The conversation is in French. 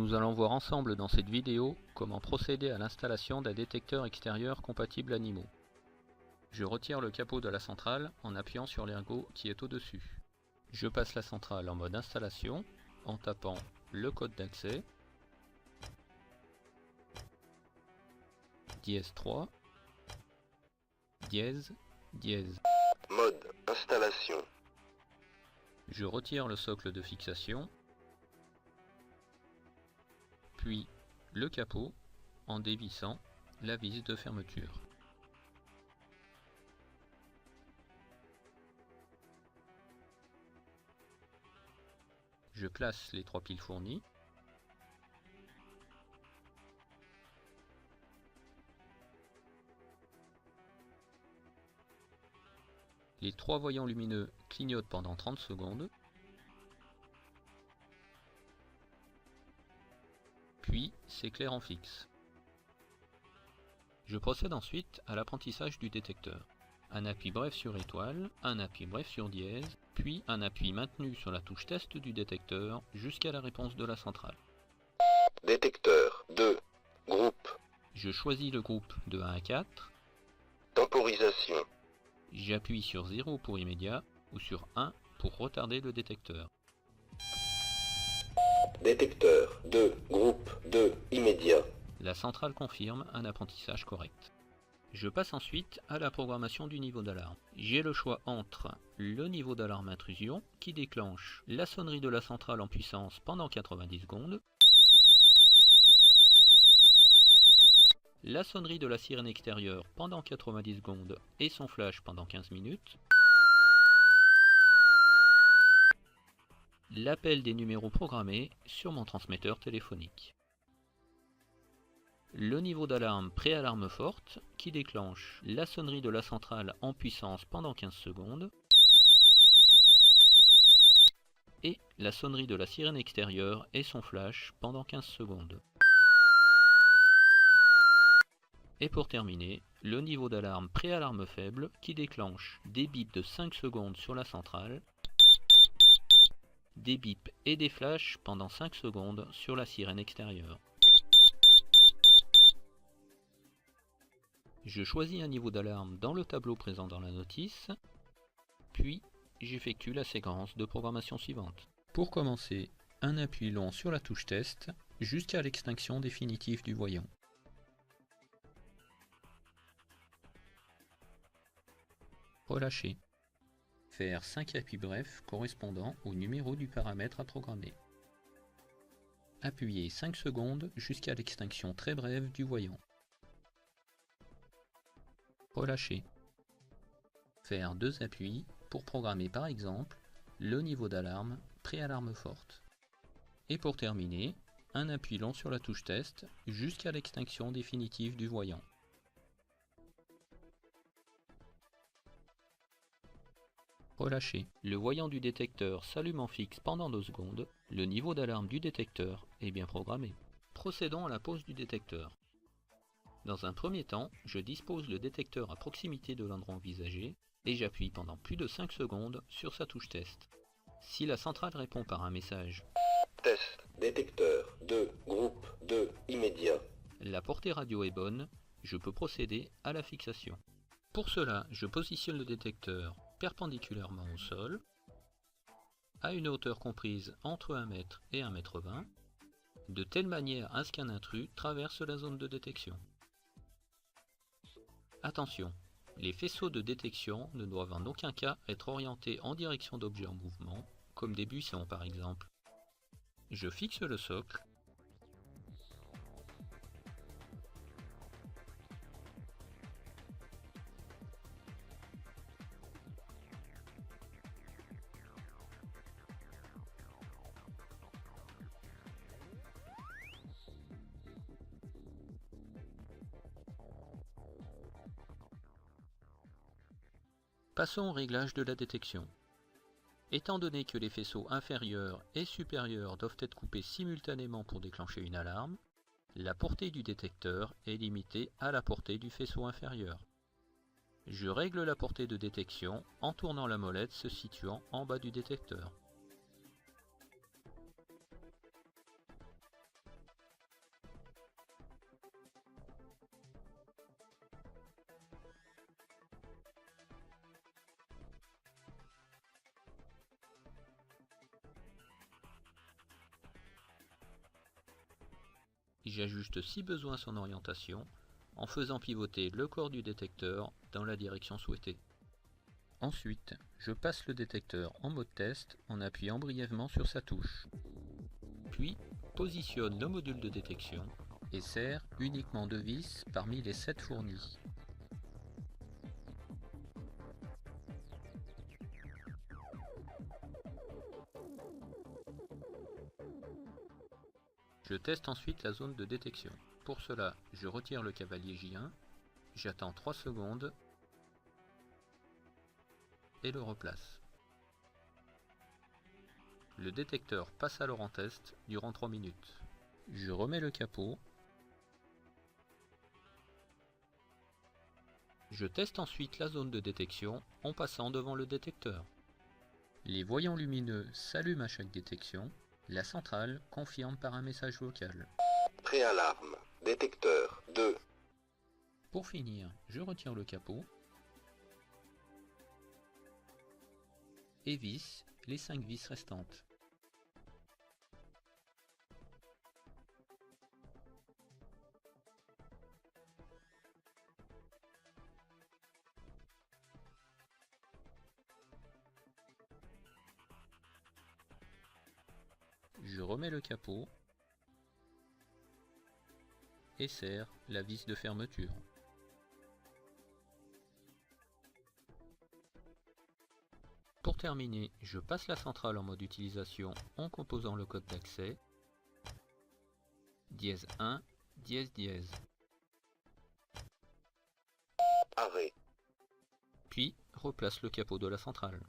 Nous allons voir ensemble dans cette vidéo comment procéder à l'installation d'un détecteur extérieur compatible animaux. Je retire le capot de la centrale en appuyant sur l'ergot qui est au-dessus. Je passe la centrale en mode installation en tapant le code d'accès *3 *. Mode installation. Je retire le socle de fixation, puis le capot en dévissant la vis de fermeture. Je place les 3 piles fournies. Les 3 voyants lumineux clignotent pendant 30 secondes. Puis s'éclairent en fixe. Je procède ensuite à l'apprentissage du détecteur. Un appui bref sur étoile, un appui bref sur dièse, puis un appui maintenu sur la touche test du détecteur jusqu'à la réponse de la centrale. Détecteur 2. Groupe. Je choisis le groupe de 1 à 4. Temporisation. J'appuie sur 0 pour immédiat ou sur 1 pour retarder le détecteur. Détecteur 2. Groupe 2. Immédiat. La centrale confirme un apprentissage correct. Je passe ensuite à la programmation du niveau d'alarme. J'ai le choix entre le niveau d'alarme intrusion qui déclenche la sonnerie de la centrale en puissance pendant 90 secondes, la sonnerie de la sirène extérieure pendant 90 secondes et son flash pendant 15 minutes, l'appel des numéros programmés sur mon transmetteur téléphonique. Le niveau d'alarme pré-alarme forte qui déclenche la sonnerie de la centrale en puissance pendant 15 secondes et la sonnerie de la sirène extérieure et son flash pendant 15 secondes. Et pour terminer, le niveau d'alarme pré-alarme faible qui déclenche des bips de 5 secondes sur la centrale, des bips et des flashs pendant 5 secondes sur la sirène extérieure. Je choisis un niveau d'alarme dans le tableau présent dans la notice, puis j'effectue la séquence de programmation suivante. Pour commencer, un appui long sur la touche test jusqu'à l'extinction définitive du voyant. Relâcher. Faire 5 appuis brefs correspondant au numéro du paramètre à programmer. Appuyer 5 secondes jusqu'à l'extinction très brève du voyant. Relâcher. Faire 2 appuis pour programmer par exemple le niveau d'alarme pré-alarme forte. Et pour terminer, un appui long sur la touche test jusqu'à l'extinction définitive du voyant. Relâcher. Le voyant du détecteur s'allume en fixe pendant 2 secondes. Le niveau d'alarme du détecteur est bien programmé. Procédons à la pose du détecteur. Dans un premier temps, je dispose le détecteur à proximité de l'endroit envisagé et j'appuie pendant plus de 5 secondes sur sa touche test. Si la centrale répond par un message Test. Détecteur 2. Groupe 2. Immédiat. La portée radio est bonne, je peux procéder à la fixation. Pour cela, je positionne le détecteur perpendiculairement au sol, à une hauteur comprise entre 1 m et 1,20 m, de telle manière à ce qu'un intrus traverse la zone de détection. Attention, les faisceaux de détection ne doivent en aucun cas être orientés en direction d'objets en mouvement, comme des buissons par exemple. Je fixe le socle. Passons au réglage de la détection. Étant donné que les faisceaux inférieurs et supérieurs doivent être coupés simultanément pour déclencher une alarme, la portée du détecteur est limitée à la portée du faisceau inférieur. Je règle la portée de détection en tournant la molette se situant en bas du détecteur. J'ajuste si besoin son orientation en faisant pivoter le corps du détecteur dans la direction souhaitée. Ensuite, je passe le détecteur en mode test en appuyant brièvement sur sa touche. Puis, positionne le module de détection et serre uniquement 2 vis parmi les 7 fournis. Je teste ensuite la zone de détection. Pour cela, je retire le cavalier J1, j'attends 3 secondes et le replace. Le détecteur passe alors en test durant 3 minutes. Je remets le capot. Je teste ensuite la zone de détection en passant devant le détecteur. Les voyants lumineux s'allument à chaque détection. La centrale confirme par un message vocal. Préalarme. Détecteur 2. Pour finir, je retire le capot et visse les 5 vis restantes. Je remets le capot et serre la vis de fermeture. Pour terminer, je passe la centrale en mode utilisation en composant le code d'accès ~1 ~. Arrêt. Puis replace le capot de la centrale.